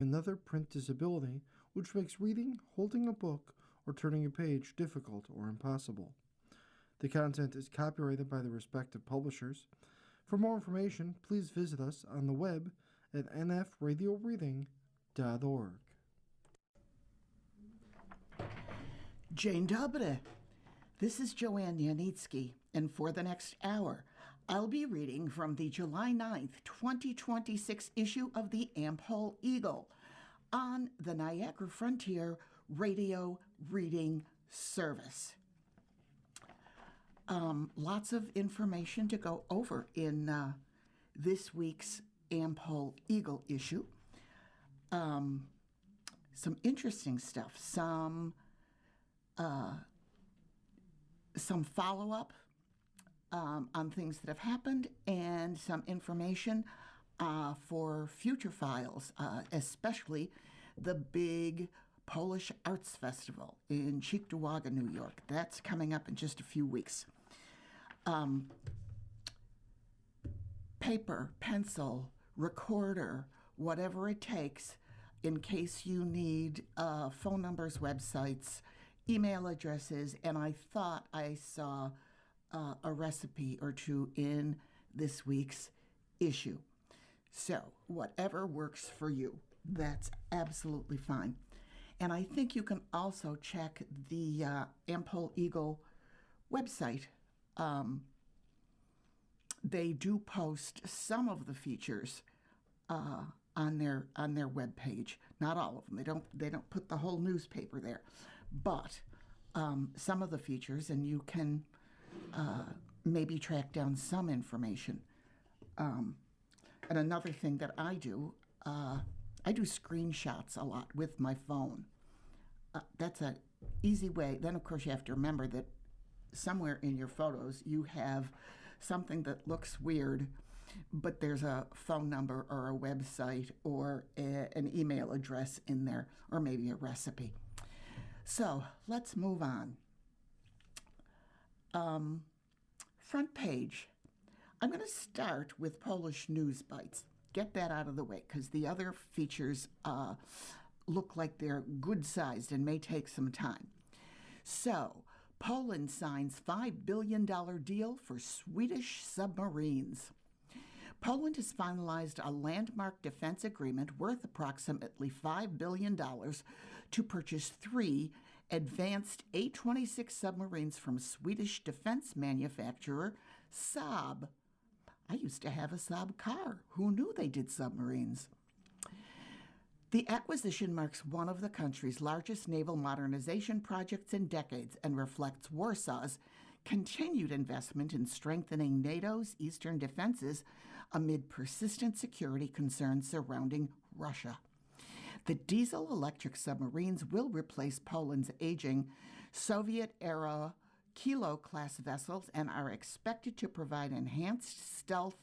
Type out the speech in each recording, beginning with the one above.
Another print disability, which makes reading, holding a book, or turning a page difficult or impossible. The content is copyrighted by the respective publishers. For more information, please visit us on the web at nfradioreading.org. Dzień dobry. This is Joanne Yanitsky, and for the next hour, I'll be reading from the July 9th, 2026 issue of the Am-Pol Eagle on the Niagara Frontier Radio Reading Service. Lots of information to go over in this week's Am-Pol Eagle issue. Some interesting stuff, some follow-up on things that have happened, and some information for future files, especially the big Polish Arts Festival in Cheektowaga, New York. That's coming up in just a few weeks. Paper, pencil, recorder, whatever it takes in case you need phone numbers, websites, email addresses, and I thought I saw a recipe or two in this week's issue. So whatever works for you, that's absolutely fine. And I think you can also check the Am-Pol Eagle website. They do post some of the features on their webpage. Not all of them. They don't put the whole newspaper there, but some of the features, and you can maybe track down some information. And another thing that I do screenshots a lot with my phone. That's an easy way. Then, of course, you have to remember that somewhere in your photos you have something that looks weird, but there's a phone number or a website or an email address in there, or maybe a recipe. So let's move on. Front page. I'm going to start with Polish news bites. Get that out of the way, because the other features look like they're good-sized and may take some time. So, Poland signs $5 billion deal for Swedish submarines. Poland has finalized a landmark defense agreement worth approximately $5 billion to purchase 3 advanced A-26 submarines from Swedish defense manufacturer Saab. I used to have a Saab car. Who knew they did submarines? The acquisition marks one of the country's largest naval modernization projects in decades and reflects Warsaw's continued investment in strengthening NATO's eastern defenses amid persistent security concerns surrounding Russia. The diesel-electric submarines will replace Poland's aging Soviet-era Kilo-class vessels and are expected to provide enhanced stealth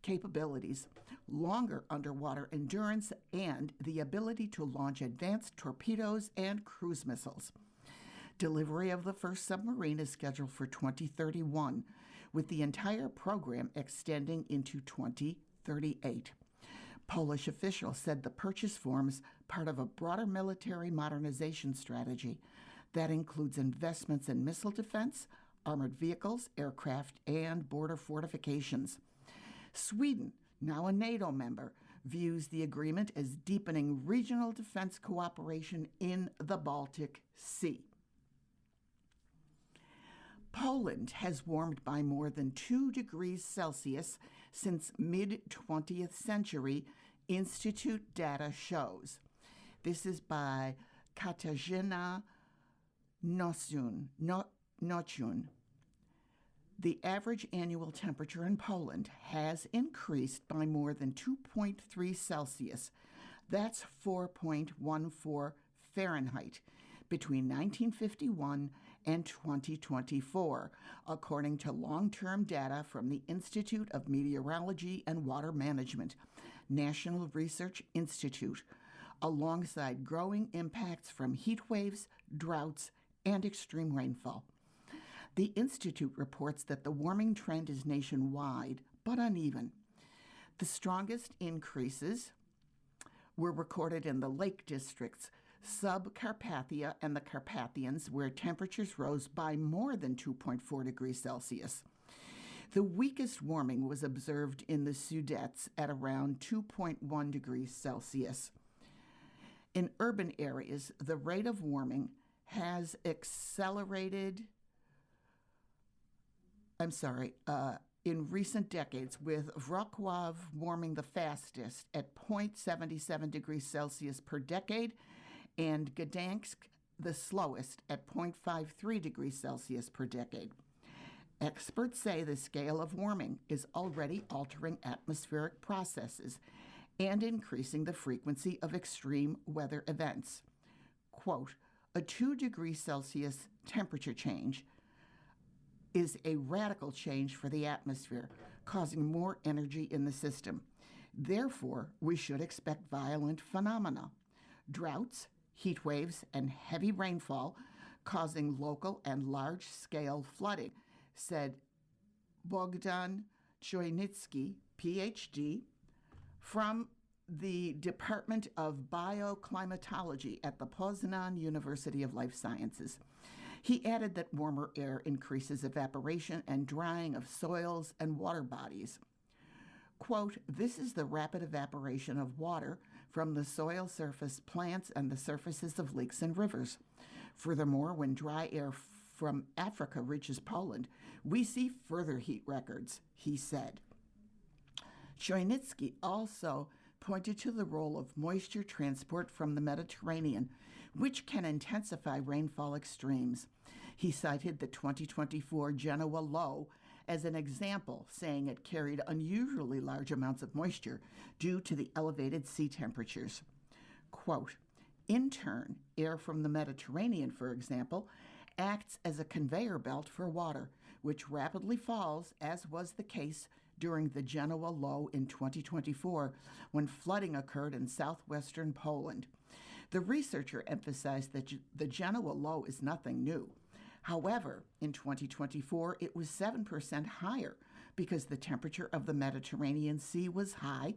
capabilities, longer underwater endurance, and the ability to launch advanced torpedoes and cruise missiles. Delivery of the first submarine is scheduled for 2031, with the entire program extending into 2038. Polish officials said the purchase forms part of a broader military modernization strategy that includes investments in missile defense, armored vehicles, aircraft, and border fortifications. Sweden, now a NATO member, views the agreement as deepening regional defense cooperation in the Baltic Sea. Poland has warmed by more than 2 degrees Celsius since mid-20th century, Institute data shows. This is by Katarzyna Nociun. The average annual temperature in Poland has increased by more than 2.3 Celsius. That's 4.14 Fahrenheit between 1951 and 2024, according to long-term data from the Institute of Meteorology and Water Management, National Research Institute, alongside growing impacts from heat waves, droughts, and extreme rainfall. The Institute reports that the warming trend is nationwide, but uneven. The strongest increases were recorded in the Lake Districts, Subcarpathia, and the Carpathians, where temperatures rose by more than 2.4 degrees Celsius. The weakest warming was observed in the Sudets at around 2.1 degrees Celsius. In urban areas, the rate of warming has accelerated in recent decades, with Wrocław warming the fastest at 0.77 degrees Celsius per decade, and Gdansk the slowest at 0.53 degrees Celsius per decade. Experts say the scale of warming is already altering atmospheric processes and increasing the frequency of extreme weather events. Quote, a 2 degrees Celsius temperature change is a radical change for the atmosphere, causing more energy in the system. Therefore, we should expect violent phenomena, droughts, heat waves, and heavy rainfall, causing local and large-scale flooding, said Bogdan Chojnicki, PhD, from the Department of Bioclimatology at the Poznan University of Life Sciences. He added that warmer air increases evaporation and drying of soils and water bodies. Quote, this is the rapid evaporation of water from the soil surface, plants, and the surfaces of lakes and rivers. Furthermore, when dry air from Africa reaches Poland, we see further heat records, he said. Chojnicki also pointed to the role of moisture transport from the Mediterranean, which can intensify rainfall extremes. He cited the 2024 Genoa low as an example, saying it carried unusually large amounts of moisture due to the elevated sea temperatures. Quote, in turn, air from the Mediterranean, for example, acts as a conveyor belt for water, which rapidly falls, as was the case during the Genoa low in 2024, when flooding occurred in southwestern Poland. The researcher emphasized that the Genoa low is nothing new. However, in 2024, it was 7% higher because the temperature of the Mediterranean Sea was high.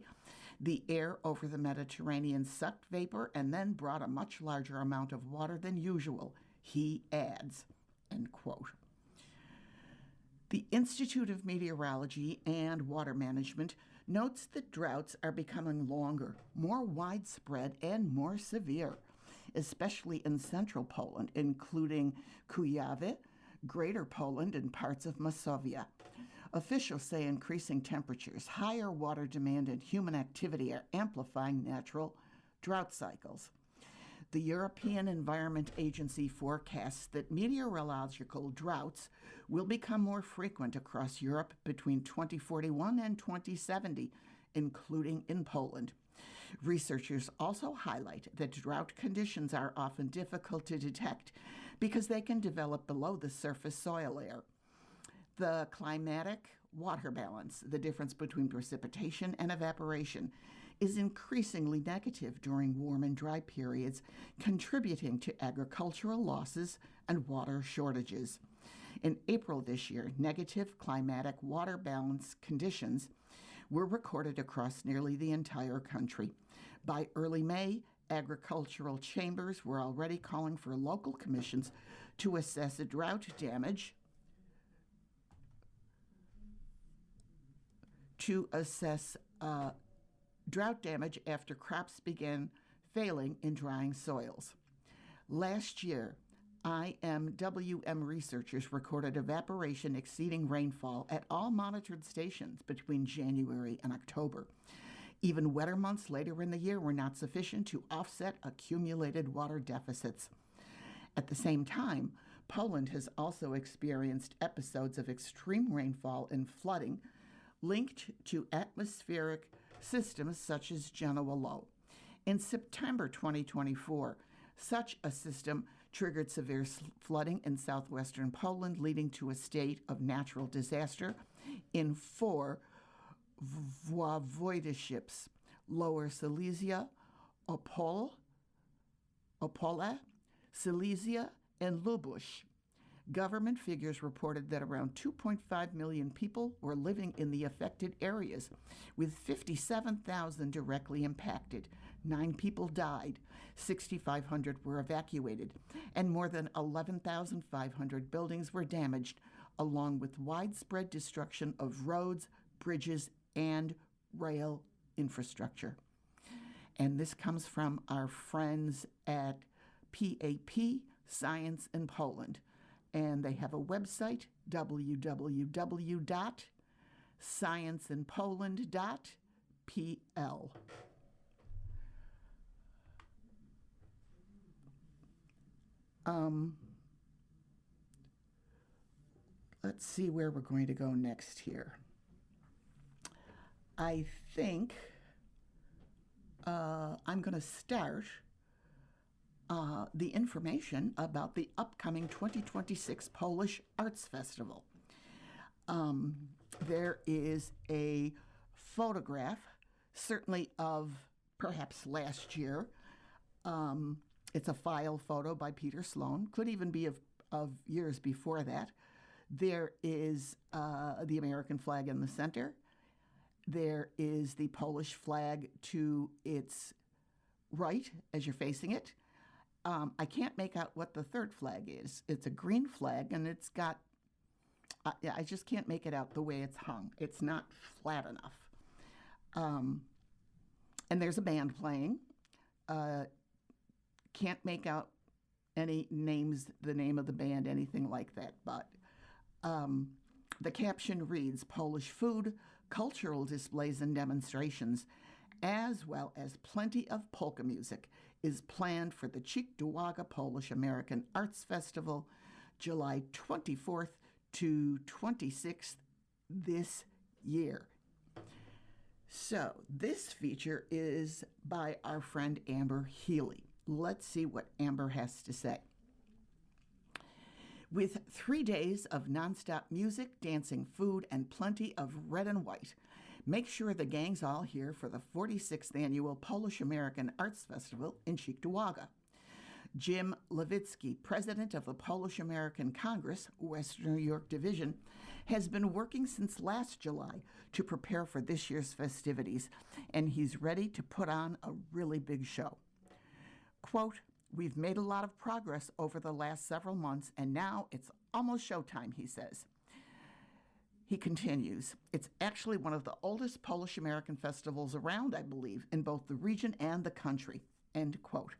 The air over the Mediterranean sucked vapor and then brought a much larger amount of water than usual, he adds, end quote. The Institute of Meteorology and Water Management notes that droughts are becoming longer, more widespread, and more severe, especially in central Poland, including Kujawy, Greater Poland, and parts of Masovia. Officials say increasing temperatures, higher water demand, and human activity are amplifying natural drought cycles. The European Environment Agency forecasts that meteorological droughts will become more frequent across Europe between 2041 and 2070, including in Poland. Researchers also highlight that drought conditions are often difficult to detect because they can develop below the surface soil layer. The climatic water balance, the difference between precipitation and evaporation, is increasingly negative during warm and dry periods, contributing to agricultural losses and water shortages. In April this year, negative climatic water balance conditions were recorded across nearly the entire country. By early May, agricultural chambers were already calling for local commissions to assess drought damage after crops began failing in drying soils. Last year, IMWM researchers recorded evaporation exceeding rainfall at all monitored stations between January and October. Even wetter months later in the year were not sufficient to offset accumulated water deficits. At the same time, Poland has also experienced episodes of extreme rainfall and flooding linked to atmospheric systems such as Genoa low. In September 2024, such a system triggered severe flooding in southwestern Poland, leading to a state of natural disaster in 4 voivodeships: Lower Silesia, Opole, Silesia, and Lubusz. Government figures reported that around 2.5 million people were living in the affected areas, with 57,000 directly impacted, 9 people died, 6,500 were evacuated, and more than 11,500 buildings were damaged, along with widespread destruction of roads, bridges, and rail infrastructure. And this comes from our friends at PAP Science in Poland. And they have a website, www.scienceinpoland.pl. Let's see where we're going to go next here. I think I'm going to start the information about the upcoming 2026 Polish Arts Festival. There is a photograph, certainly of perhaps last year. It's a file photo by Peter Sloan, could even be of years before that. There is the American flag in the center. There is the Polish flag to its right as you're facing it. I can't make out what the third flag is. It's a green flag, and it's got, I just can't make it out the way it's hung. It's not flat enough. And there's a band playing. Can't make out any names, the name of the band, anything like that, but the caption reads, Polish food, cultural displays and demonstrations, as well as plenty of polka music, is planned for the Cheektowaga Polish American Arts Festival, July 24th to 26th this year. So this feature is by our friend Amber Healy. Let's see what Amber has to say. With 3 days of nonstop music, dancing, food, and plenty of red and white, make sure the gang's all here for the 46th annual Polish American Arts Festival in Cheektowaga. Jim Lewicki, president of the Polish American Congress, Western New York Division, has been working since last July to prepare for this year's festivities, and he's ready to put on a really big show. Quote, we've made a lot of progress over the last several months, and now it's almost showtime, he says. He continues, it's actually one of the oldest Polish-American festivals around, I believe, in both the region and the country, end quote.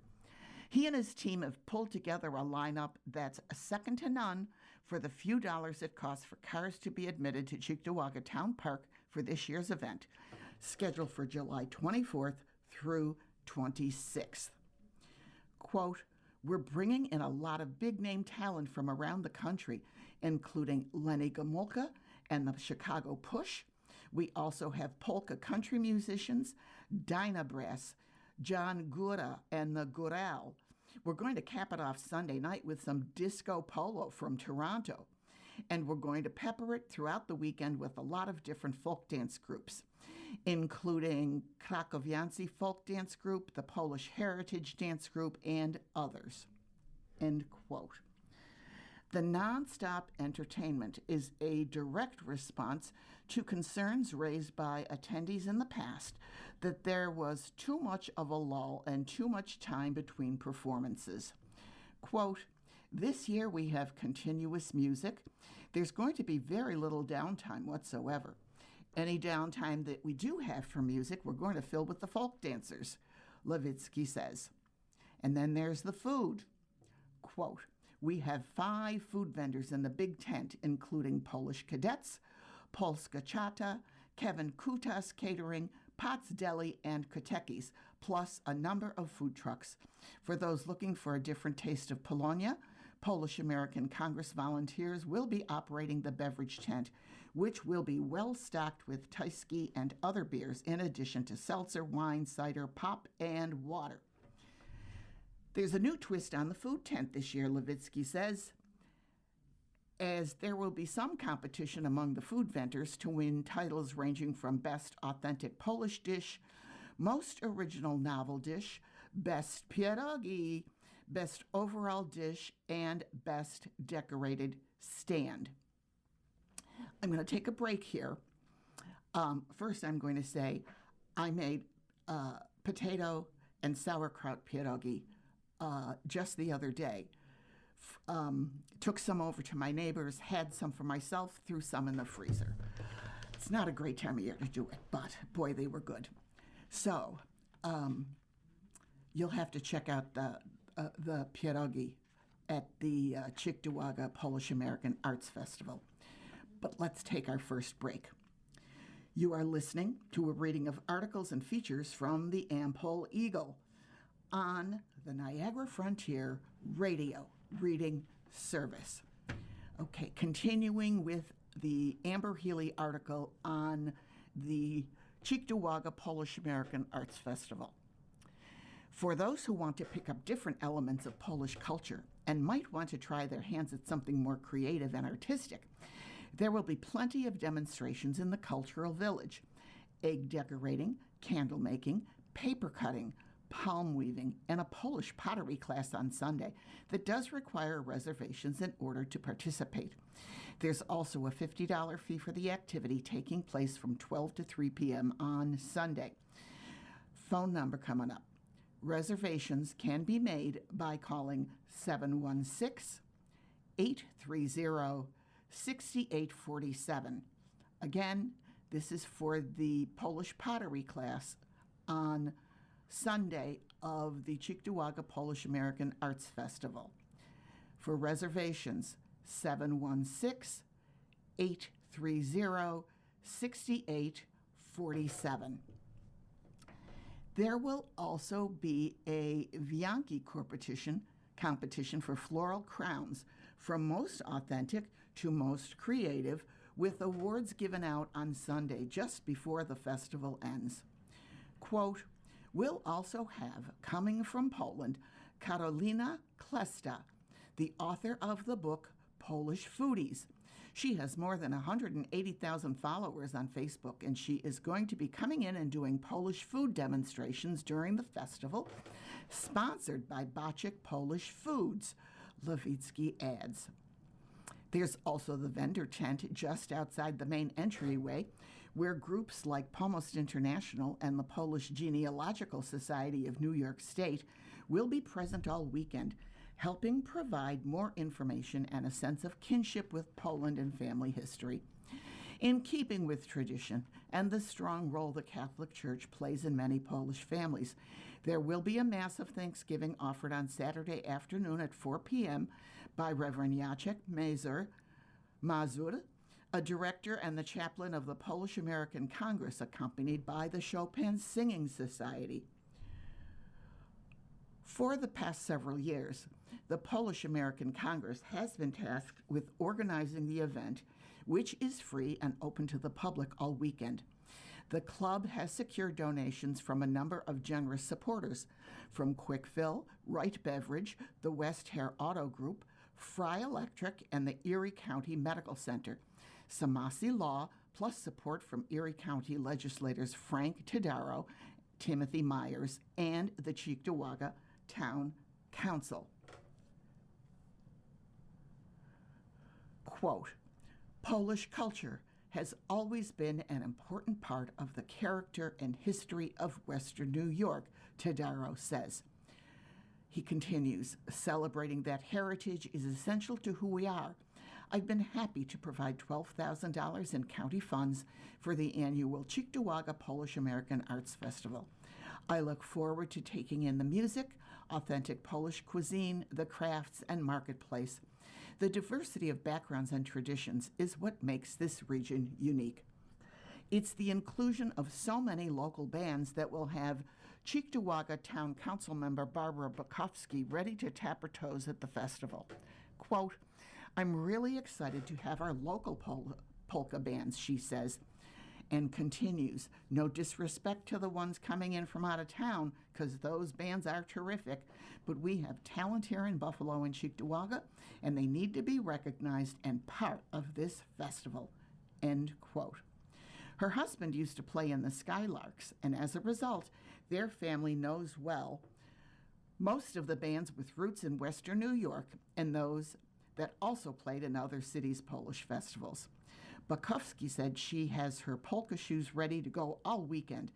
He and his team have pulled together a lineup that's second to none for the few dollars it costs for cars to be admitted to Cheektowaga Town Park for this year's event, scheduled for July 24th through 26th. Quote, we're bringing in a lot of big-name talent from around the country, including Lenny Gomulka and the Chicago Push. We also have polka country musicians, Dyna Brass, John Gura, and the Gural. We're going to cap it off Sunday night with some disco polo from Toronto. And we're going to pepper it throughout the weekend with a lot of different folk dance groups, including Krakowiancy Folk Dance Group, the Polish Heritage Dance Group, and others. End quote. The nonstop entertainment is a direct response to concerns raised by attendees in the past that there was too much of a lull and too much time between performances. Quote, this year we have continuous music. There's going to be very little downtime whatsoever. Any downtime that we do have for music, we're going to fill with the folk dancers, Lewicki says. And then there's the food. Quote, we have 5 food vendors in the big tent, including Polish Cadets, Polska Chata, Kevin Kutas Catering, Pat's Deli, and Kotekis, plus a number of food trucks. For those looking for a different taste of Polonia, Polish American Congress volunteers will be operating the beverage tent, which will be well stocked with Tyskie and other beers, in addition to seltzer, wine, cider, pop, and water. There's a new twist on the food tent this year, Lewicki says, as there will be some competition among the food vendors to win titles ranging from Best Authentic Polish Dish, Most Original Novel Dish, Best Pierogi, Best Overall Dish, and Best Decorated Stand. I'm going to take a break here. First, I'm going to say I made potato and sauerkraut pierogi just the other day. Took some over to my neighbors, had some for myself, threw some in the freezer. It's not a great time of year to do it, but boy, they were good. So you'll have to check out the pierogi at the Cheektowaga Polish American Arts Festival. But let's take our first break. You are listening to a reading of articles and features from the Am-Pol Eagle on the Niagara Frontier Radio Reading Service. Okay, continuing with the Amber Healy article on the Cheektowaga Polish American Arts Festival. For those who want to pick up different elements of Polish culture and might want to try their hands at something more creative and artistic, there will be plenty of demonstrations in the Cultural Village: egg decorating, candle making, paper cutting, palm weaving, and a Polish pottery class on Sunday that does require reservations in order to participate. There's also a $50 fee for the activity taking place from 12 to 3 p.m. on Sunday. Phone number coming up. Reservations can be made by calling 716-830-6847. Again, this is for the Polish pottery class on Sunday of the Cheektowaga Polish American Arts Festival. For reservations, 716-830-6847. There will also be a Wianki competition for floral crowns from most authentic to most creative, with awards given out on Sunday just before the festival ends. Quote, we'll also have, coming from Poland, Karolina Klesta, the author of the book Polish Foodies. She has more than 180,000 followers on Facebook, and she is going to be coming in and doing Polish food demonstrations during the festival, sponsored by Bocek Polish Foods, Levitsky adds. There's also the vendor tent just outside the main entryway, where groups like Pomost International and the Polish Genealogical Society of New York State will be present all weekend, helping provide more information and a sense of kinship with Poland and family history. In keeping with tradition and the strong role the Catholic Church plays in many Polish families, there will be a Mass of Thanksgiving offered on Saturday afternoon at 4 p.m. by Reverend Jacek Mazur, a director and the chaplain of the Polish American Congress, accompanied by the Chopin Singing Society. For the past several years, the Polish American Congress has been tasked with organizing the event, which is free and open to the public all weekend. The club has secured donations from a number of generous supporters, from Quick Fill, Wright Beverage, the West Hair Auto Group, Fry Electric, and the Erie County Medical Center, Samasi Law, plus support from Erie County legislators Frank Todaro, Timothy Myers, and the Cheektowaga Town Council. Quote, Polish culture has always been an important part of the character and history of Western New York, Todaro says. He continues, celebrating that heritage is essential to who we are. I've been happy to provide $12,000 in county funds for the annual Cheektowaga Polish American Arts Festival. I look forward to taking in the music, authentic Polish cuisine, the crafts, and marketplace. The diversity of backgrounds and traditions is what makes this region unique. It's the inclusion of so many local bands that will have Cheektowaga Town Council member Barbara Bukowski ready to tap her toes at the festival. Quote, I'm really excited to have our local polka bands, she says, and continues, no disrespect to the ones coming in from out of town, because those bands are terrific, but we have talent here in Buffalo and Cheektowaga, and they need to be recognized and part of this festival, end quote. Her husband used to play in the Skylarks, and as a result, their family knows well most of the bands with roots in Western New York and those that also played in other cities' Polish festivals. Bukowski said she has her polka shoes ready to go all weekend,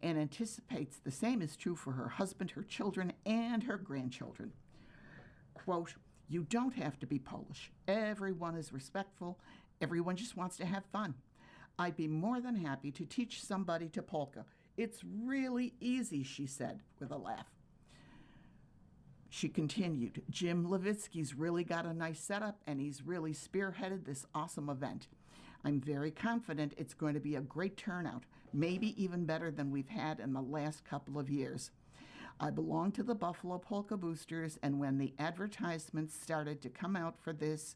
and anticipates the same is true for her husband, her children, and her grandchildren. Quote, "You don't have to be Polish. Everyone is respectful. Everyone just wants to have fun. I'd be more than happy to teach somebody to polka. It's really easy," she said with a laugh. She continued, "Jim Levitsky's really got a nice setup, and he's really spearheaded this awesome event. I'm very confident it's going to be a great turnout, maybe even better than we've had in the last couple of years. I belong to the Buffalo Polka Boosters, and when the advertisements started to come out for this,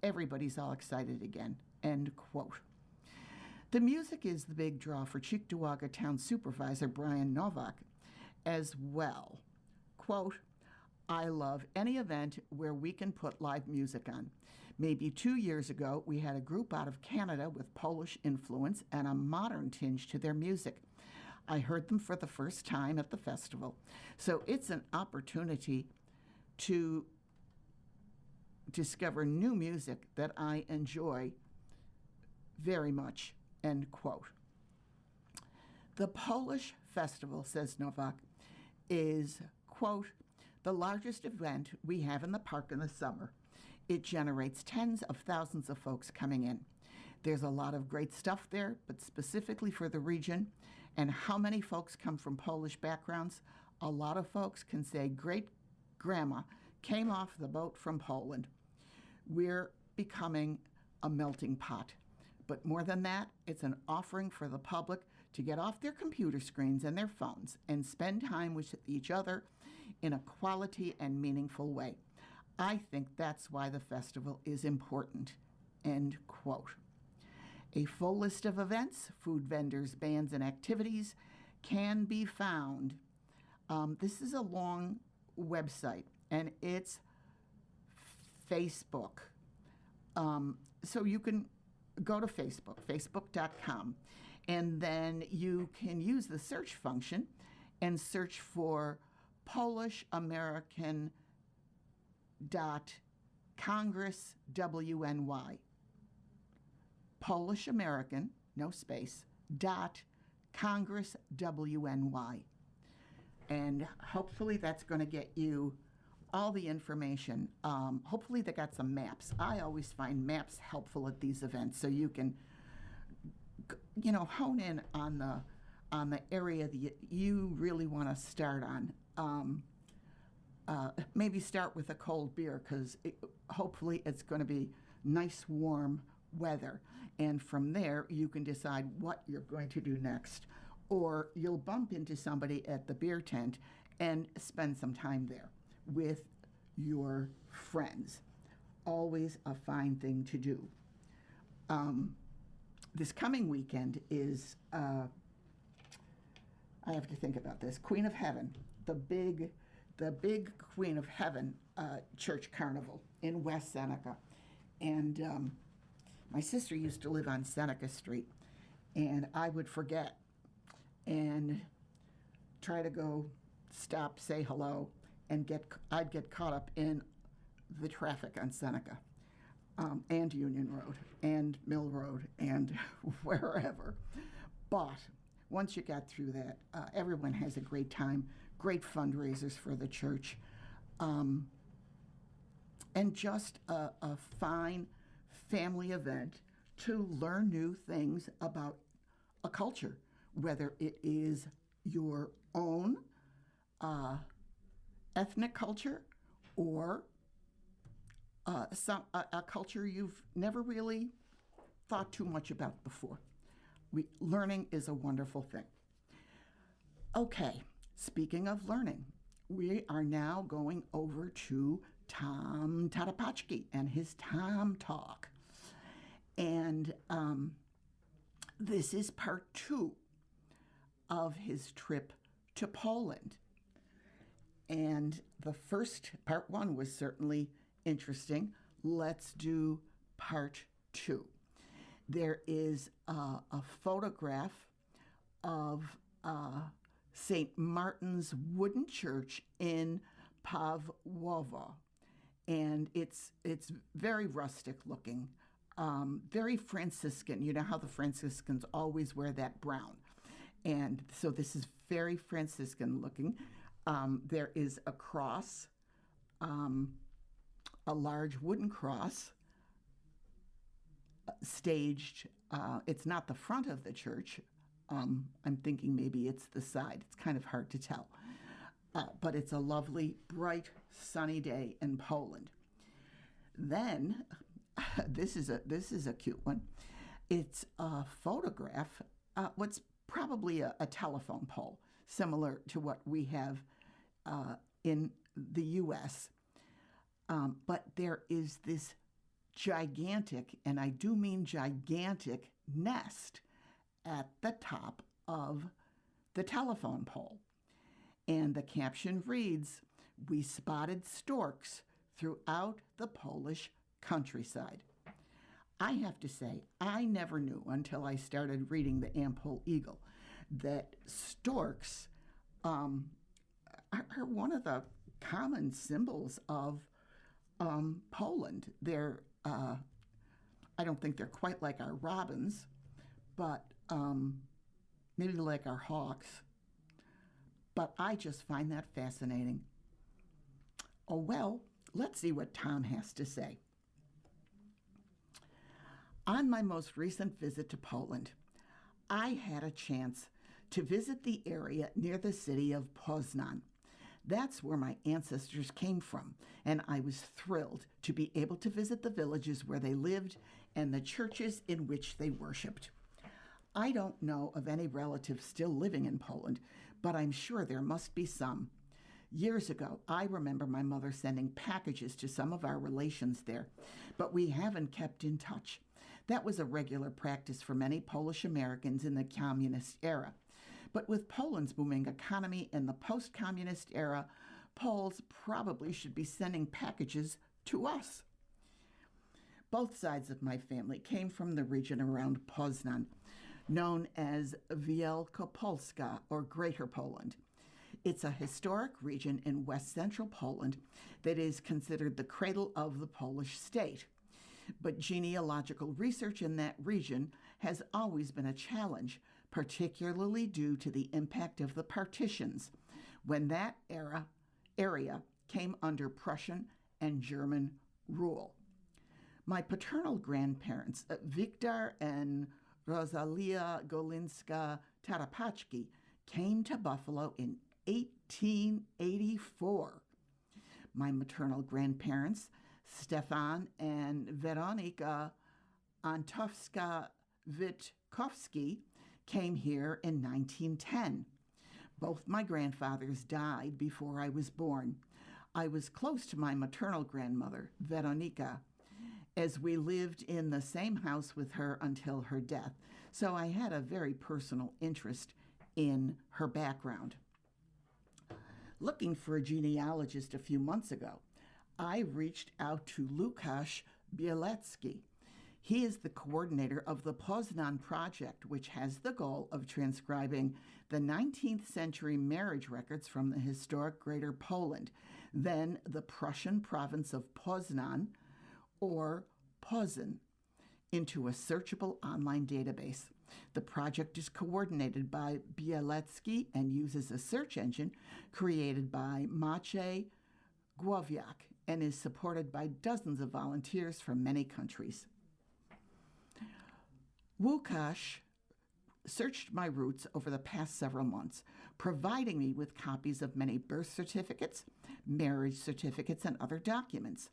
everybody's all excited again." End quote. The music is the big draw for Cheektowaga Town Supervisor Brian Novak as well. Quote, "I love any event where we can put live music on. Maybe 2 years ago, we had a group out of Canada with Polish influence and a modern tinge to their music. I heard them for the first time at the festival. So it's an opportunity to discover new music that I enjoy very much." End quote. The Polish festival, says Novak, is, quote, "the largest event we have in the park in the summer. It generates tens of thousands of folks coming in. There's a lot of great stuff there, but specifically for the region, and how many folks come from Polish backgrounds? A lot of folks can say great grandma came off the boat from Poland. We're becoming a melting pot. But more than that, it's an offering for the public to get off their computer screens and their phones and spend time with each other in a quality and meaningful way. I think that's why the festival is important." End quote. A full list of events, food vendors, bands, and activities can be found. This is a long website, and it's Facebook. So you can go to Facebook, facebook.com, and then you can use the search function and search for Polish American Congress WNY. Polish American, no space, Congress WNY. And hopefully that's going to get you all the information. Hopefully they got some maps. I always find maps helpful at these events, so you can, hone in on the area that you really want to start on. Maybe start with a cold beer, because hopefully it's going to be nice, warm weather. And from there, you can decide what you're going to do next. Or you'll bump into somebody at the beer tent and spend some time there with your friends. Always a fine thing to do. This coming weekend is, I have to think about this, Queen of Heaven, the big Queen of Heaven church carnival in West Seneca. And my sister used to live on Seneca Street, and I would forget and try to go stop, say hello, and I'd get caught up in the traffic on Seneca, and Union Road, and Mill Road, and wherever. But once you got through that, everyone has a great time, great fundraisers for the church, and just a fine family event to learn new things about a culture, whether it is your own ethnic culture or a culture you've never really thought too much about before. Learning is a wonderful thing. Okay, speaking of learning, we are now going over to Tom Tadapachki and his Tom Talk. And this is part 2 of his trip to Poland. And the first, part 1, was certainly interesting. Let's do part 2. There is a photograph of St. Martin's wooden church in Pawłowo. And it's very rustic looking, very Franciscan. You know how the Franciscans always wear that brown. And so this is very Franciscan looking. There is a cross, a large wooden cross staged. It's not the front of the church. I'm thinking maybe it's the side. It's kind of hard to tell. But it's a lovely, bright, sunny day in Poland. Then, this is a cute one. It's a photograph, what's probably a telephone pole, similar to what we have in the U.S. But there is this gigantic, and I do mean gigantic, nest at the top of the telephone pole. And the caption reads, "We spotted storks throughout the Polish countryside." I have to say, I never knew until I started reading the Am-Pol Eagle that storks are one of the common symbols of Poland. They're, I don't think they're quite like our robins, but maybe like our hawks. But I just find that fascinating. Oh, well, let's see what Tom has to say. On my most recent visit to Poland, I had a chance to visit the area near the city of Poznan. That's where my ancestors came from, and I was thrilled to be able to visit the villages where they lived and the churches in which they worshiped. I don't know of any relatives still living in Poland, but I'm sure there must be some. Years ago, I remember my mother sending packages to some of our relations there, but we haven't kept in touch. That was a regular practice for many Polish Americans in the communist era. But with Poland's booming economy in the post-communist era, Poles probably should be sending packages to us. Both sides of my family came from the region around Poznan, known as Wielkopolska, or Greater Poland. It's a historic region in west-central Poland that is considered the cradle of the Polish state. But genealogical research in that region has always been a challenge, particularly due to the impact of the partitions, when that area came under Prussian and German rule. My paternal grandparents, Wiktor and Rosalia Golinska-Tarapacki, came to Buffalo in 1884. My maternal grandparents, Stefan and Weronika Antowska-Witkowski, came here in 1910. Both my grandfathers died before I was born. I was close to my maternal grandmother, Weronika, as we lived in the same house with her until her death, so I had a very personal interest in her background. Looking for a genealogist a few months ago, I reached out to Łukasz Bielecki. He is the coordinator of the Poznan Project, which has the goal of transcribing the 19th century marriage records from the historic Greater Poland, then the Prussian province of Poznan, or Posen, into a searchable online database. The project is coordinated by Bielecki and uses a search engine created by Maciej Głowiak and is supported by dozens of volunteers from many countries. Łukasz searched my roots over the past several months, providing me with copies of many birth certificates, marriage certificates, and other documents.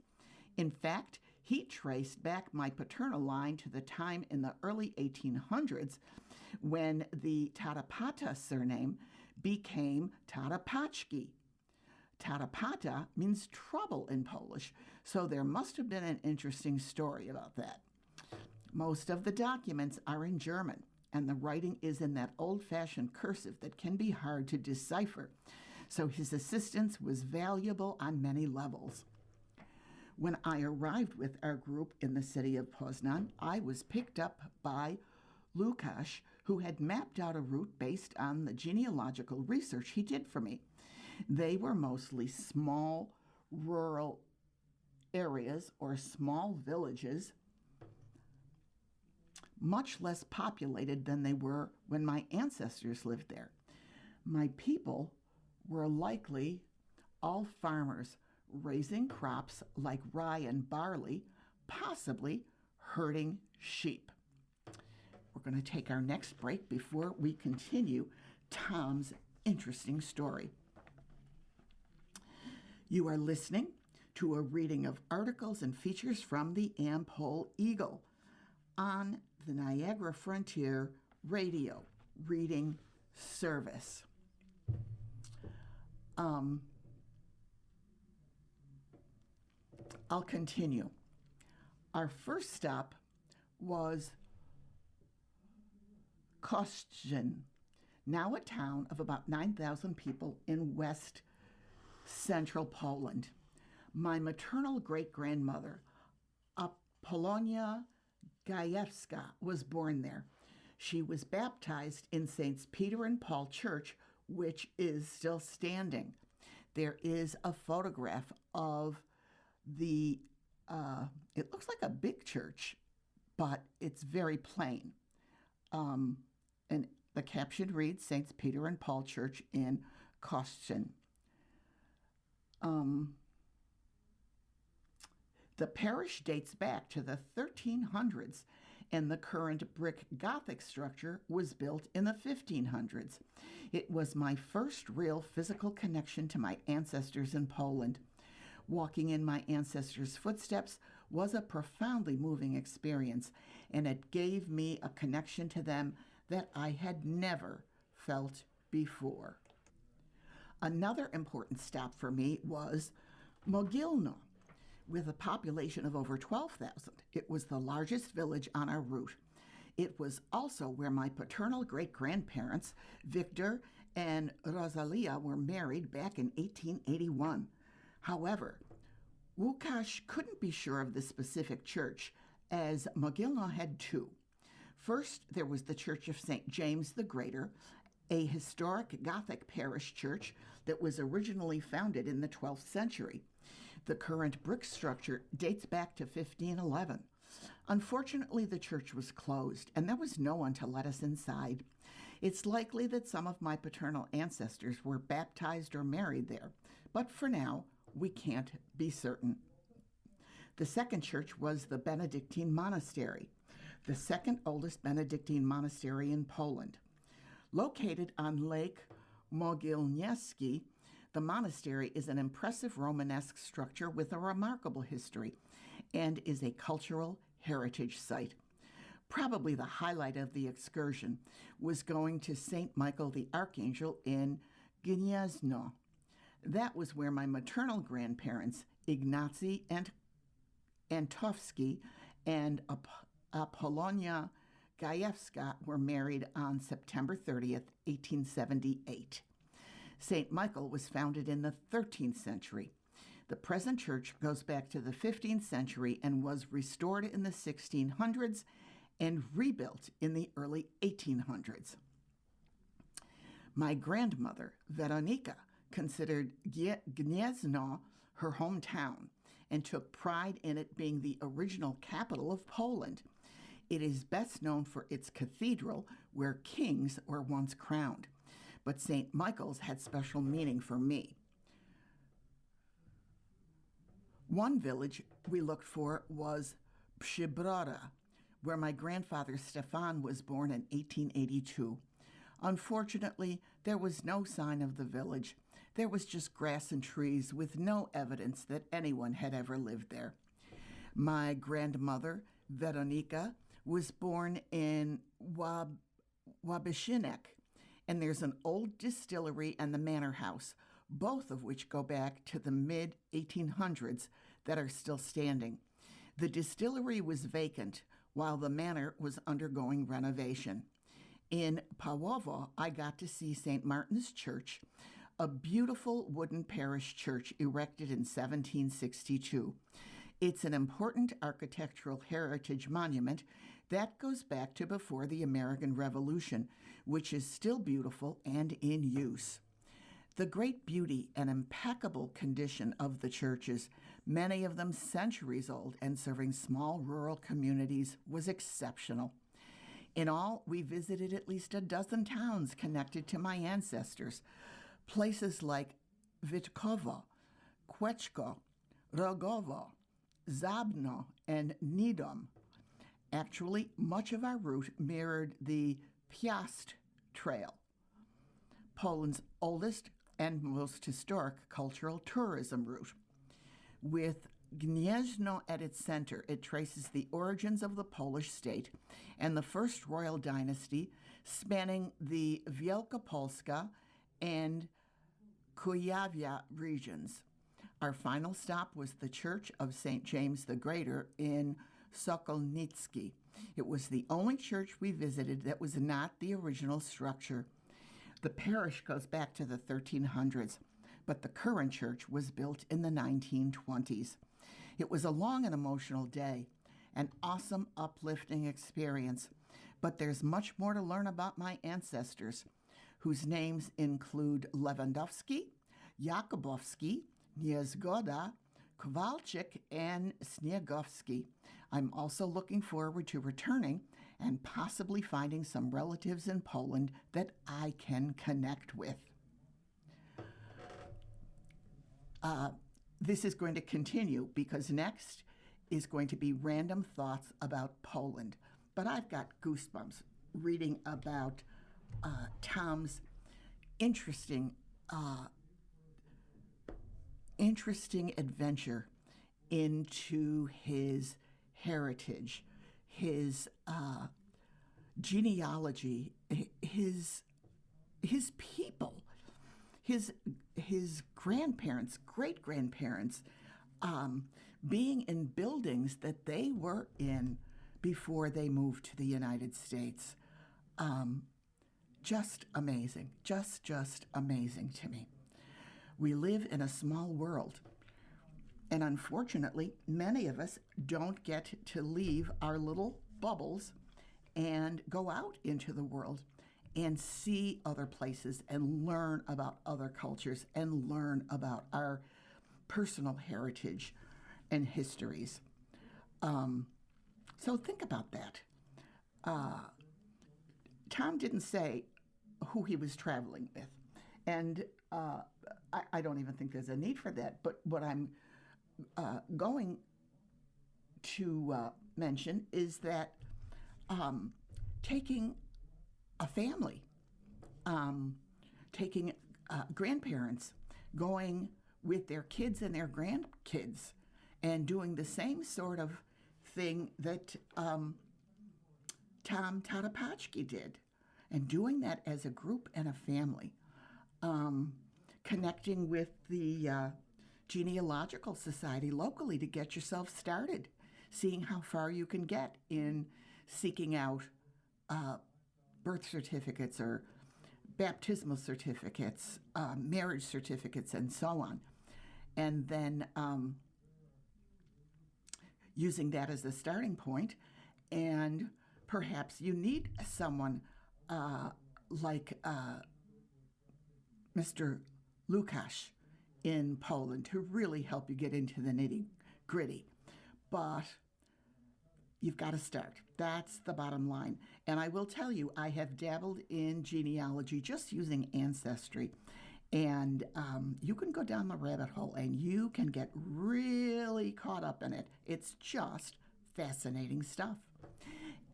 In fact, he traced back my paternal line to the time in the early 1800s when the Tarapata surname became Tarapacki. Tarapata means trouble in Polish, so there must have been an interesting story about that. Most of the documents are in German, and the writing is in that old-fashioned cursive that can be hard to decipher, so his assistance was valuable on many levels. When I arrived with our group in the city of Poznan, I was picked up by Łukasz, who had mapped out a route based on the genealogical research he did for me. They were mostly small rural areas or small villages, much less populated than they were when my ancestors lived there. My people were likely all farmers raising crops like rye and barley, possibly herding sheep. We're going to take our next break before we continue Tom's interesting story. You are listening to a reading of articles and features from the Am-Pol Eagle on the Niagara Frontier Radio Reading Service. I'll continue. Our first stop was Kostrzyn, now a town of about 9,000 people in west central Poland. My maternal great-grandmother, Apolonia Gajewska, was born there. She was baptized in Saints Peter and Paul Church, which is still standing. There is a photograph of the, it looks like a big church, but it's very plain. And the caption reads, Saints Peter and Paul Church in Kostrzyn. The parish dates back to the 1300s, and the current brick Gothic structure was built in the 1500s. It was my first real physical connection to my ancestors in Poland. Walking in my ancestors' footsteps was a profoundly moving experience, and it gave me a connection to them that I had never felt before. Another important stop for me was Mogilno. With a population of over 12,000, it was the largest village on our route. It was also where my paternal great-grandparents, Victor and Rosalia, were married back in 1881. However, Łukasz couldn't be sure of the specific church, as Mogilno had two. First, there was the Church of St. James the Greater, a historic Gothic parish church that was originally founded in the 12th century. The current brick structure dates back to 1511. Unfortunately, the church was closed, and there was no one to let us inside. It's likely that some of my paternal ancestors were baptized or married there, but for now, we can't be certain. The second church was the Benedictine Monastery, the second oldest Benedictine monastery in Poland. Located on Lake Mogilniewski, the monastery is an impressive Romanesque structure with a remarkable history and is a cultural heritage site. Probably the highlight of the excursion was going to St. Michael the Archangel in Gniezno. That was where my maternal grandparents, Ignacy and Antofsky and Apolonia Gajewska, were married on September 30th, 1878. St. Michael was founded in the 13th century. The present church goes back to the 15th century and was restored in the 1600s and rebuilt in the early 1800s. My grandmother, Weronika, considered Gniezno her hometown and took pride in it being the original capital of Poland. It is best known for its cathedral, where kings were once crowned. But St. Michael's had special meaning for me. One village we looked for was Przybroda, where my grandfather Stefan was born in 1882. Unfortunately, there was no sign of the village. There was just grass and trees with no evidence that anyone had ever lived there. My grandmother, Weronika, was born in Wabiszynek, and there's an old distillery and the manor house, both of which go back to the mid-1800s, that are still standing. The distillery was vacant while the manor was undergoing renovation. In Pawowo, I got to see St. Martin's Church, a beautiful wooden parish church erected in 1762. It's an important architectural heritage monument that goes back to before the American Revolution, which is still beautiful and in use. The great beauty and impeccable condition of the churches, many of them centuries old and serving small rural communities, was exceptional. In all, we visited at least a dozen towns connected to my ancestors, places like Vitkovo, Kwechko, Rogovo, Zabno, and Nidom. Actually, much of our route mirrored the Piast Trail, Poland's oldest and most historic cultural tourism route. With Gniezno at its center, it traces the origins of the Polish state and the first royal dynasty spanning the Wielkopolska and Kujawia regions. Our final stop was the Church of St. James the Greater in Sokolnitsky. It was the only church we visited that was not the original structure. The parish goes back to the 1300s, but the current church was built in the 1920s. It was a long and emotional day, an awesome, uplifting experience, but there's much more to learn about my ancestors, whose names include Lewandowski, Jakubowski, Niezgoda, Kowalczyk, and Sniegowski. I'm also looking forward to returning and possibly finding some relatives in Poland that I can connect with. This is going to continue because next is going to be random thoughts about Poland. But I've got goosebumps reading about Tom's interesting adventure into his heritage, his genealogy, his people, his grandparents, great grandparents, being in buildings that they were in before they moved to the United States. Just amazing, just amazing to me. We live in a small world, and unfortunately, many of us don't get to leave our little bubbles and go out into the world and see other places and learn about other cultures and learn about our personal heritage and histories. So think about that. Tom didn't say who he was traveling with, and I don't even think there's a need for that. But what I'm going to mention is that taking a family, taking grandparents, going with their kids and their grandkids, and doing the same sort of thing that Tom Tadapachki did, and doing that as a group and a family, connecting with the genealogical society locally to get yourself started, seeing how far you can get in seeking out birth certificates or baptismal certificates, marriage certificates, and so on. And then using that as a starting point. And perhaps you need someone like Mr. Lukasz in Poland to really help you get into the nitty-gritty. But you've got to start. That's the bottom line. And I will tell you, I have dabbled in genealogy just using Ancestry. And you can go down the rabbit hole and you can get really caught up in it. It's just fascinating stuff.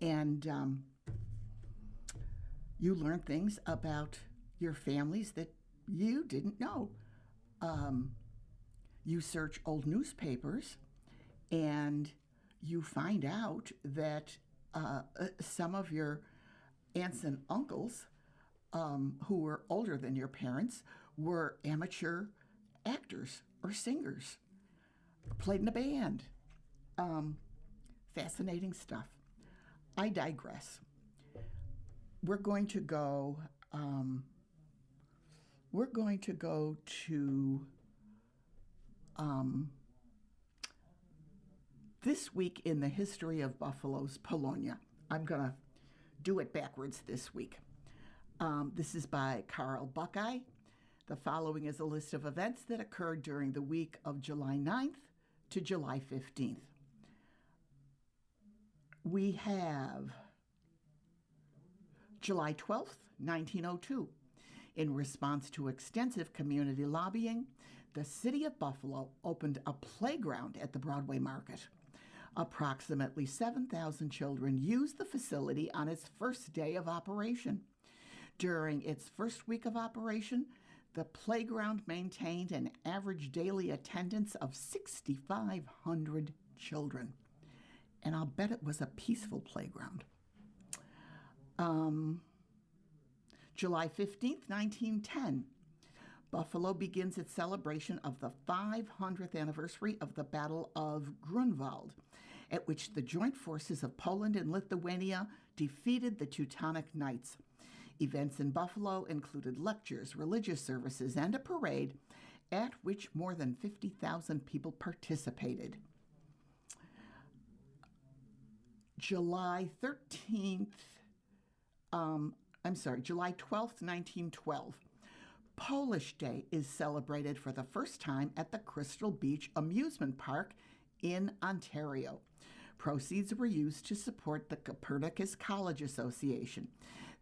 And you learn things about your families that you didn't know. You search old newspapers and you find out that some of your aunts and uncles who were older than your parents were amateur actors or singers, played in a band. Fascinating stuff. I digress. We're going to go to this week in the history of Buffalo's Polonia. I'm going to do it backwards this week. This is by Carl Buckeye. The following is a list of events that occurred during the week of July 9th to July 15th. We have July 12th, 1902. In response to extensive community lobbying, the city of Buffalo opened a playground at the Broadway Market. Approximately 7,000 children used the facility on its first day of operation. During its first week of operation, the playground maintained an average daily attendance of 6,500 children. And I'll bet it was a peaceful playground. July 15th, 1910. Buffalo begins its celebration of the 500th anniversary of the Battle of Grunwald, at which the joint forces of Poland and Lithuania defeated the Teutonic Knights. Events in Buffalo included lectures, religious services, and a parade at which more than 50,000 people participated. July 12th, 1912. Polish Day is celebrated for the first time at the Crystal Beach Amusement Park in Ontario. Proceeds were used to support the Copernicus College Association.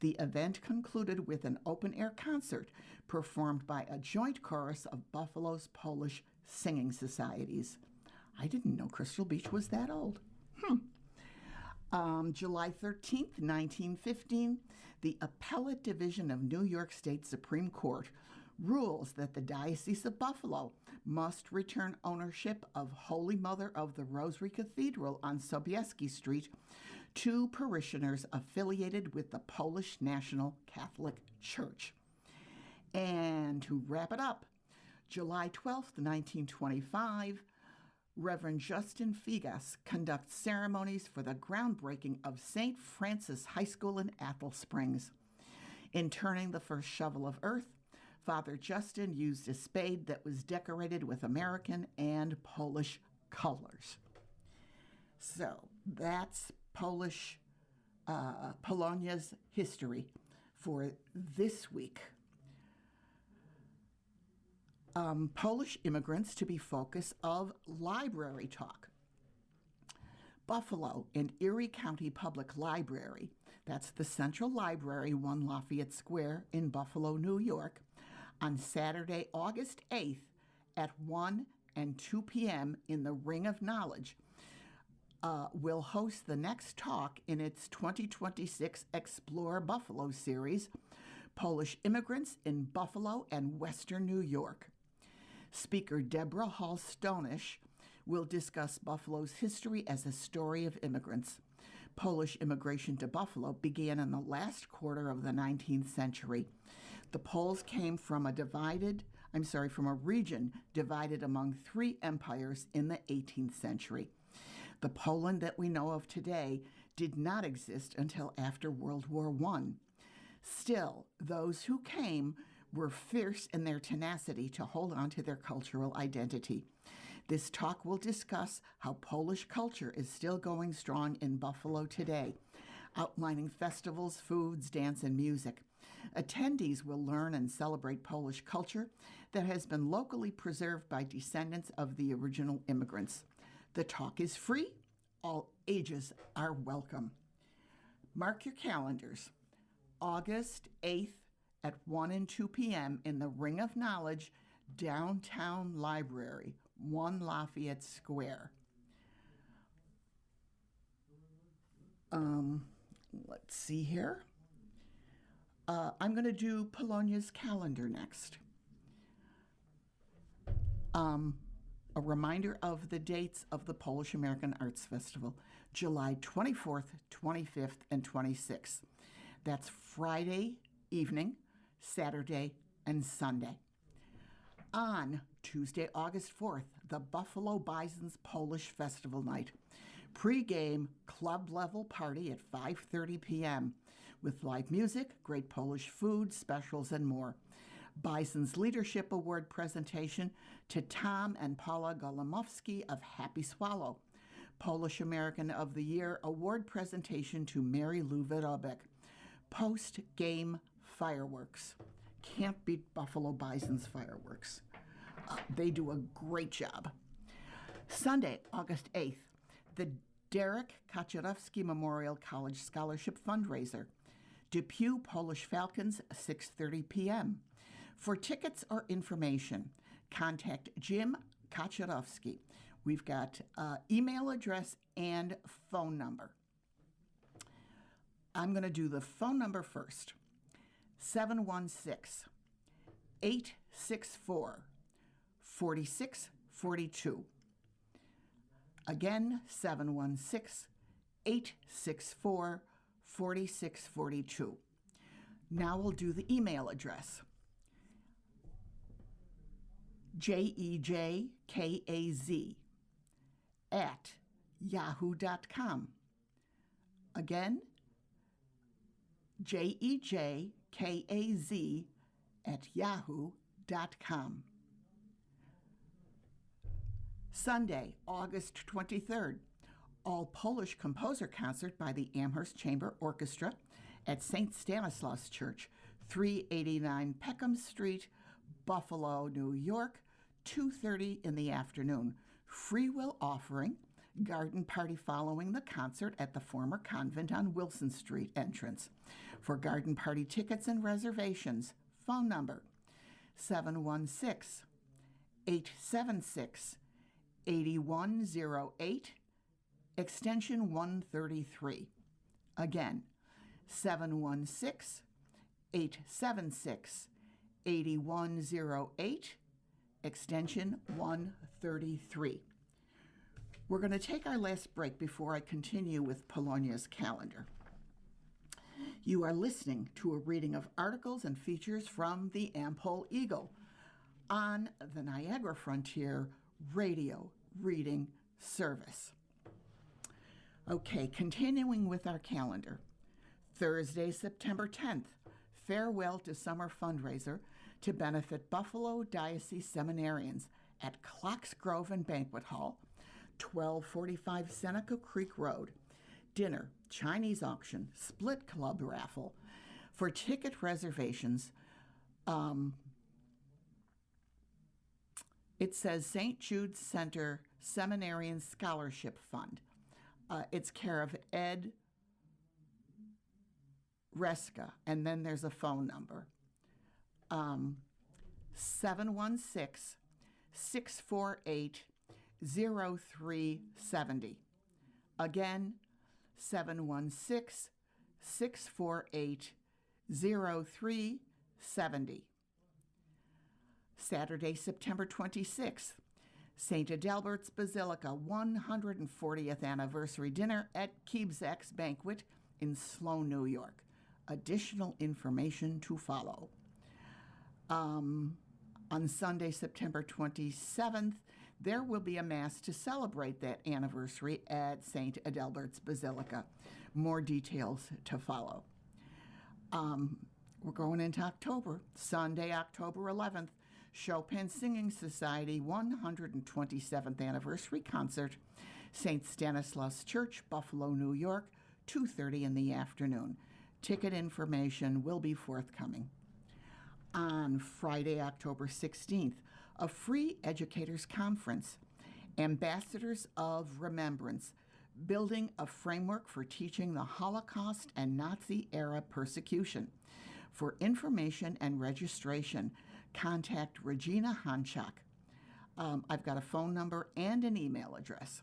The event concluded with an open-air concert performed by a joint chorus of Buffalo's Polish singing societies. I didn't know Crystal Beach was that old. July 13th, 1915, the Appellate Division of New York State Supreme Court rules that the Diocese of Buffalo must return ownership of Holy Mother of the Rosary Cathedral on Sobieski Street to parishioners affiliated with the Polish National Catholic Church. And to wrap it up, July 12th, 1925, Reverend Justin Figas conducts ceremonies for the groundbreaking of St. Francis High School in Athol Springs. In turning the first shovel of earth, Father Justin used a spade that was decorated with American and Polish colors. So that's Polonia's history for this week. Polish immigrants to be focus of library talk. Buffalo and Erie County Public Library, that's the Central Library, 1 Lafayette Square in Buffalo, New York, on Saturday, August 8th at 1 and 2 p.m. in the Ring of Knowledge, will host the next talk in its 2026 Explore Buffalo series, Polish Immigrants in Buffalo and Western New York. Speaker Deborah Hall-Stonish will discuss Buffalo's history as a story of immigrants. Polish immigration to Buffalo began in the last quarter of the 19th century. The Poles came from a region divided among 3 empires in the 18th century. The Poland that we know of today did not exist until after World War I. Still, those who came were fierce in their tenacity to hold on to their cultural identity. This talk will discuss how Polish culture is still going strong in Buffalo today, outlining festivals, foods, dance, and music. Attendees will learn and celebrate Polish culture that has been locally preserved by descendants of the original immigrants. The talk is free. All ages are welcome. Mark your calendars. August 8th at 1 and 2 p.m. in the Ring of Knowledge, Downtown Library, 1 Lafayette Square. Let's see here. I'm going to do Polonia's calendar next. A reminder of the dates of the Polish American Arts Festival, July 24th, 25th, and 26th. That's Friday evening, Saturday, and Sunday. On Tuesday, August 4th, the Buffalo Bison's Polish Festival Night. Pre-game club-level party at 5:30 p.m. with live music, great Polish food, specials, and more. Bison's Leadership Award presentation to Tom and Paula Golemowski of Happy Swallow. Polish American of the Year Award presentation to Mary Lou Wyrobek. Post-game fireworks. Can't beat Buffalo Bison's fireworks. They do a great job. Sunday, August 8th, the Derek Kaczorowski Memorial College Scholarship Fundraiser. Depew Polish Falcons, 6:30 p.m. For tickets or information, contact Jim Kaczorowski. We've got email address and phone number. I'm going to do the phone number first. 716 864 4642. Again, 716 864 4642. Now we'll do the email address. jejkaz@yahoo.com. Again, jejkaz@yahoo.com. Sunday, August 23rd, all Polish composer concert by the Amherst Chamber Orchestra at St. Stanislaus Church, 389 Peckham Street, Buffalo, New York, 2:30 in the afternoon. Free will offering, garden party following the concert at the former convent on Wilson Street entrance. For garden party tickets and reservations, phone number 716 876 8108, extension 133. Again, 716 876 8108, extension 133. We're going to take our last break before I continue with Polonia's calendar. You are listening to a reading of articles and features from the Am-Pol Eagle on the Niagara Frontier Radio Reading Service. Okay, continuing with our calendar. Thursday, September 10th, Farewell to Summer fundraiser to benefit Buffalo Diocese Seminarians at Clocks Grove and Banquet Hall, 1245 Seneca Creek Road. Dinner, Chinese auction, split club raffle. For ticket reservations, it says St. Jude's Center Seminarian Scholarship Fund. It's care of Ed Reska, and then there's a phone number. 716 648 0370. Again, 716 648 0370. Saturday, September 26th, St. Adalbert's Basilica 140th Anniversary Dinner at Keebzak's Banquet in Sloan, New York. Additional information to follow. On Sunday, September 27th, there will be a Mass to celebrate that anniversary at St. Adalbert's Basilica. More details to follow. We're going into October. Sunday, October 11th, Chopin Singing Society 127th Anniversary Concert, St. Stanislaus Church, Buffalo, New York, 2:30 in the afternoon. Ticket information will be forthcoming. On Friday, October 16th, a free educators conference, Ambassadors of Remembrance, Building a Framework for Teaching the Holocaust and Nazi-Era Persecution. For information and registration, contact Regina Hanchak. I've got a phone number and an email address.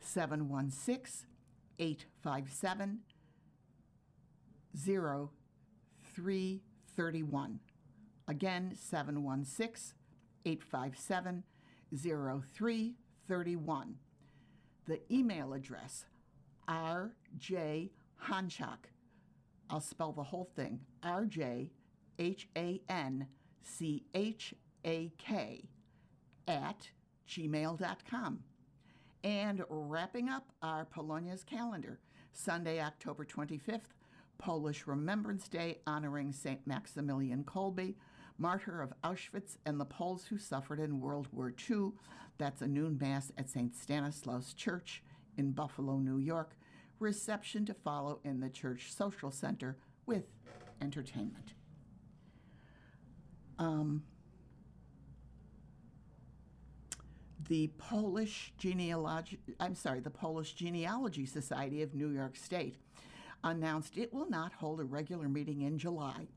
716-857-0331. Again, 716-857-0331. The email address, rjhanchak. I'll spell the whole thing, rjhanchak @gmail.com. And wrapping up our Polonia's calendar, Sunday, October 25th, Polish Remembrance Day honoring St. Maximilian Kolbe, martyr of Auschwitz and the Poles who suffered in World War II. That's a noon Mass at St. Stanislaus Church in Buffalo, New York. Reception to follow in the church social center with entertainment. The Polish Genealogy Society of New York State announced it will not hold a regular meeting in July,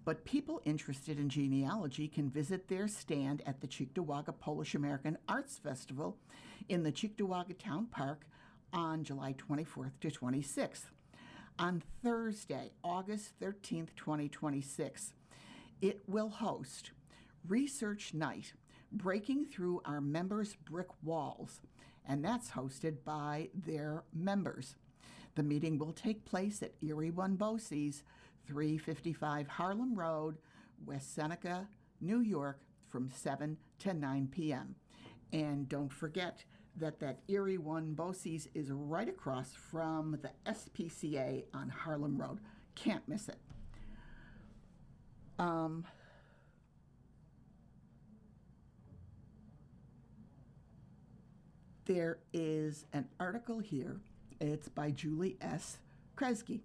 but people interested in genealogy can visit their stand at the Cheektowaga Polish American Arts Festival in the Cheektowaga Town Park on July 24th to 26th. On Thursday, August 13th, 2026, it will host Research Night, Breaking Through Our Members' Brick Walls, and that's hosted by their members. The meeting will take place at Erie One Bosse's, 355 Harlem Road, West Seneca, New York, from 7 to 9 p.m. And don't forget that Erie One Bosse's is right across from the SPCA on Harlem Road. Can't miss it. There is an article here. It's by Julie S. Kresge.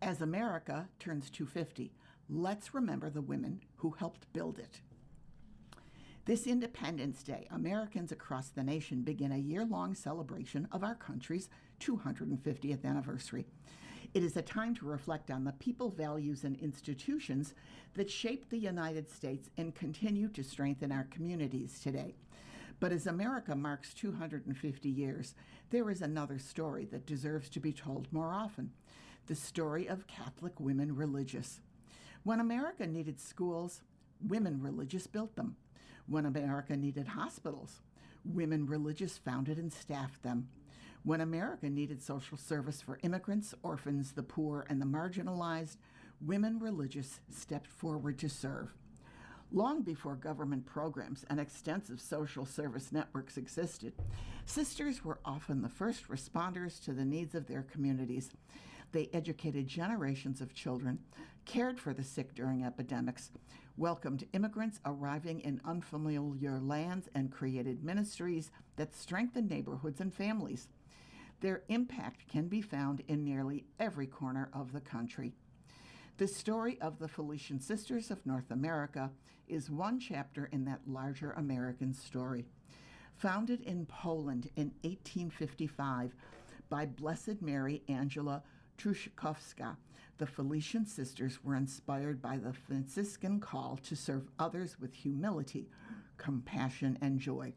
As America turns 250, let's remember the women who helped build it. This Independence Day, Americans across the nation begin a year-long celebration of our country's 250th anniversary. It is a time to reflect on the people, values, and institutions that shaped the United States and continue to strengthen our communities today. But as America marks 250 years, there is another story that deserves to be told more often: the story of Catholic women religious. When America needed schools, women religious built them. When America needed hospitals, women religious founded and staffed them. When America needed social service for immigrants, orphans, the poor, and the marginalized, women religious stepped forward to serve. Long before government programs and extensive social service networks existed, sisters were often the first responders to the needs of their communities. They educated generations of children, cared for the sick during epidemics, welcomed immigrants arriving in unfamiliar lands, and created ministries that strengthened neighborhoods and families. Their impact can be found in nearly every corner of the country. The story of the Felician Sisters of North America is one chapter in that larger American story. Founded in Poland in 1855 by Blessed Mary Angela Truszkowska, the Felician Sisters were inspired by the Franciscan call to serve others with humility, compassion, and joy.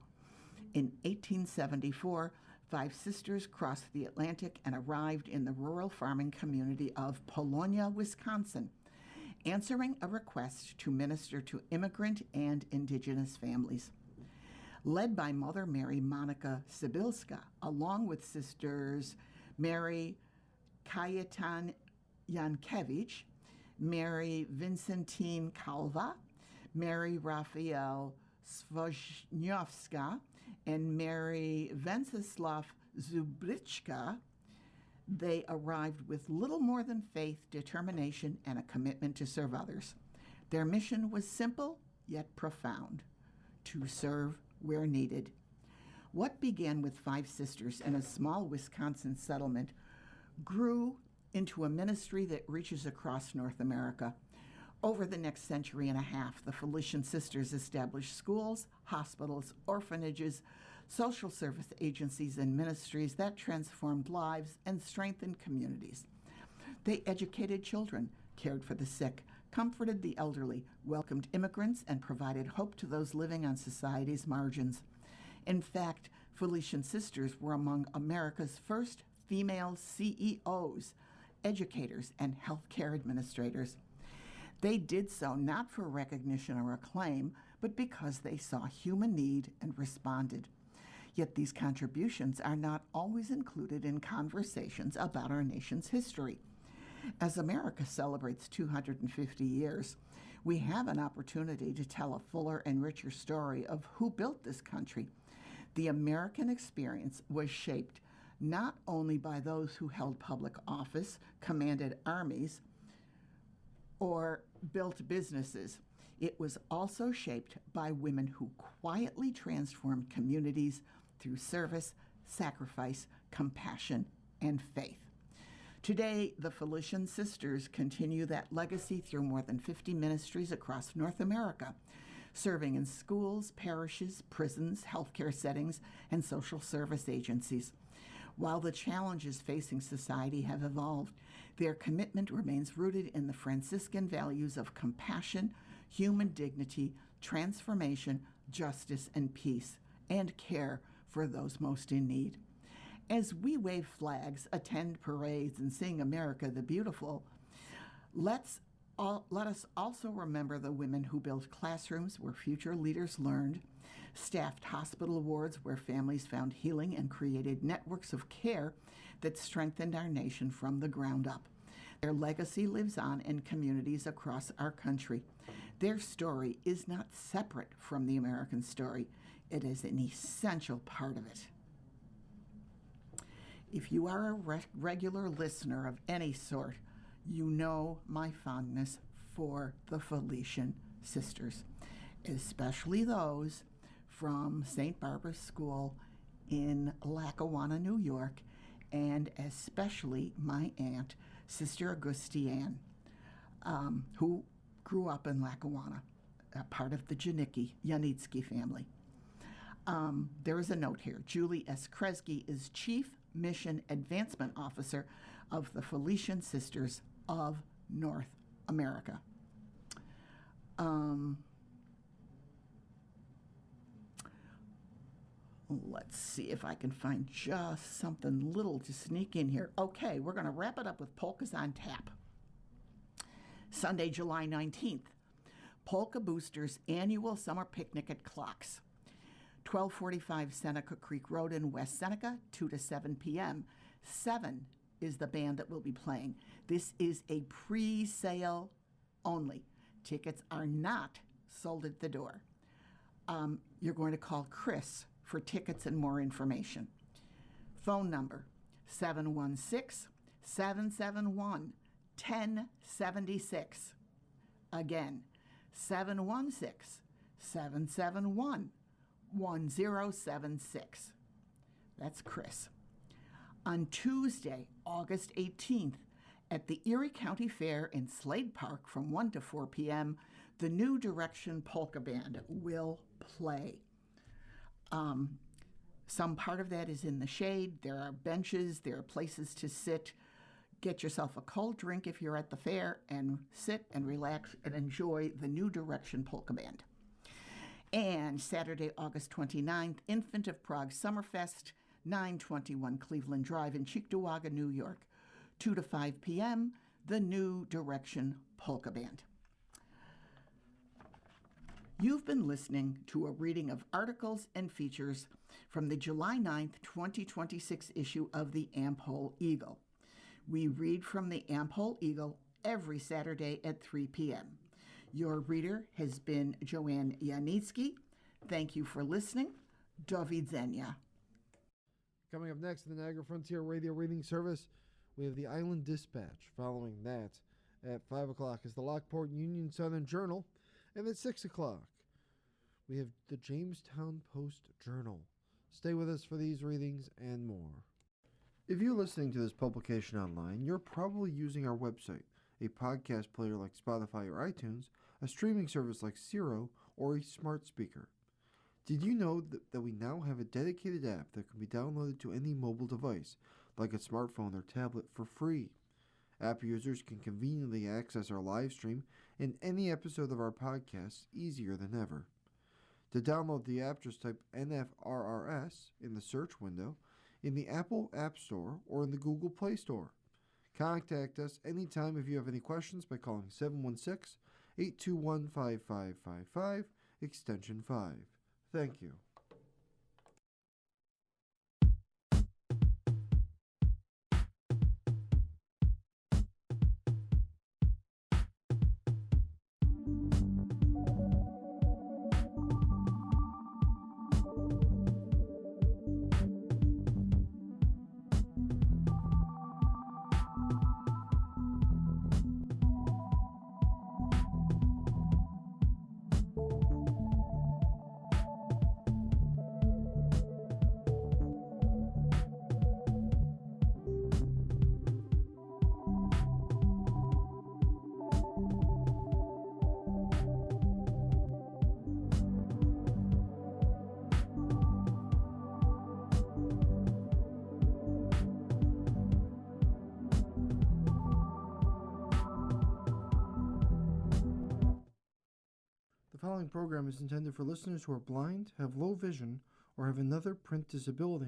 In 1874, 5 sisters crossed the Atlantic and arrived in the rural farming community of Polonia, Wisconsin, answering a request to minister to immigrant and indigenous families. Led by Mother Mary Monica Sibilska, along with sisters Mary Kajetan Jankiewicz, Mary Vincentine Kalwa, Mary Raphael Swoźniowska, and Mary Wenceslaw Zubriczka, they arrived with little more than faith, determination, and a commitment to serve others. Their mission was simple yet profound: to serve where needed. What began with 5 sisters in a small Wisconsin settlement grew into a ministry that reaches across North America. Over the next century and a half, the Felician Sisters established schools, hospitals, orphanages, social service agencies, and ministries that transformed lives and strengthened communities. They educated children, cared for the sick, comforted the elderly, welcomed immigrants, and provided hope to those living on society's margins. In fact, Felician Sisters were among America's first female CEOs, educators, and healthcare administrators. They did so not for recognition or acclaim, but because they saw human need and responded. Yet these contributions are not always included in conversations about our nation's history. As America celebrates 250 years, we have an opportunity to tell a fuller and richer story of who built this country. The American experience was shaped not only by those who held public office, commanded armies, or built businesses. It was also shaped by women who quietly transformed communities through service, sacrifice, compassion, and faith. Today, the Felician Sisters continue that legacy through more than 50 ministries across North America, serving in schools, parishes, prisons, healthcare settings, and social service agencies. While the challenges facing society have evolved, their commitment remains rooted in the Franciscan values of compassion, human dignity, transformation, justice, and peace, and care for those most in need. As we wave flags, attend parades, and sing America the Beautiful, let us also remember the women who built classrooms where future leaders learned, staffed hospital wards where families found healing, and created networks of care that strengthened our nation from the ground up. Their legacy lives on in communities across our country. Their story is not separate from the American story. It is an essential part of it. If you are a regular listener of any sort, you know my fondness for the Felician sisters, especially those from St. Barbara's School in Lackawanna, New York, and especially my aunt, Sister Augustiane, who grew up in Lackawanna, a part of the Janitsky family. There is a note here. Julie S. Kresge is Chief Mission Advancement Officer of the Felician Sisters of North America. Let's see if I can find just something little to sneak in here. Okay, we're going to wrap it up with Polkas on Tap. Sunday, July 19th, Polka Boosters annual summer picnic at Clocks. 1245 Seneca Creek Road in West Seneca, 2 to 7 p.m. 7 is the band that will be playing. This is a pre-sale only. Tickets are not sold at the door. You're going to call Chris for tickets and more information. Phone number 716-771-1076. Again, 716-771-1076. That's Chris. On Tuesday, August 18th, at the Erie County Fair in Slade Park from 1 to 4 p.m., the New Direction Polka Band will play. Some part of that is in the shade. There are benches. There are places to sit. Get yourself a cold drink if you're at the fair and sit and relax and enjoy the New Direction Polka Band. And Saturday, August 29th, Infant of Prague Summerfest, 921 Cleveland Drive in Cheektowaga, New York. 2 to 5 p.m., the New Direction Polka Band. You've been listening to a reading of articles and features from the July 9th, 2026 issue of the Am-Pol Eagle. We read from the Am-Pol Eagle every Saturday at 3 p.m. Your reader has been Joanne Janitsky. Thank you for listening. Do widzenia. Coming up next in the Niagara Frontier Radio Reading Service, we have the Island Dispatch. Following that, at 5 o'clock is the Lockport Union Southern Journal. And at 6 o'clock, we have the Jamestown Post-Journal. Stay with us for these readings and more. If you're listening to this publication online, you're probably using our website, a podcast player like Spotify or iTunes, a streaming service like Siro, or a smart speaker. Did you know that we now have a dedicated app that can be downloaded to any mobile device, like a smartphone or tablet, for free? App users can conveniently access our live stream and any episode of our podcast easier than ever. To download the app, just type NFRRS in the search window in the Apple App Store or in the Google Play Store. Contact us anytime if you have any questions by calling 716-821-5555, extension 5. Thank you. following program is intended for listeners who are blind, have low vision, or have another print disability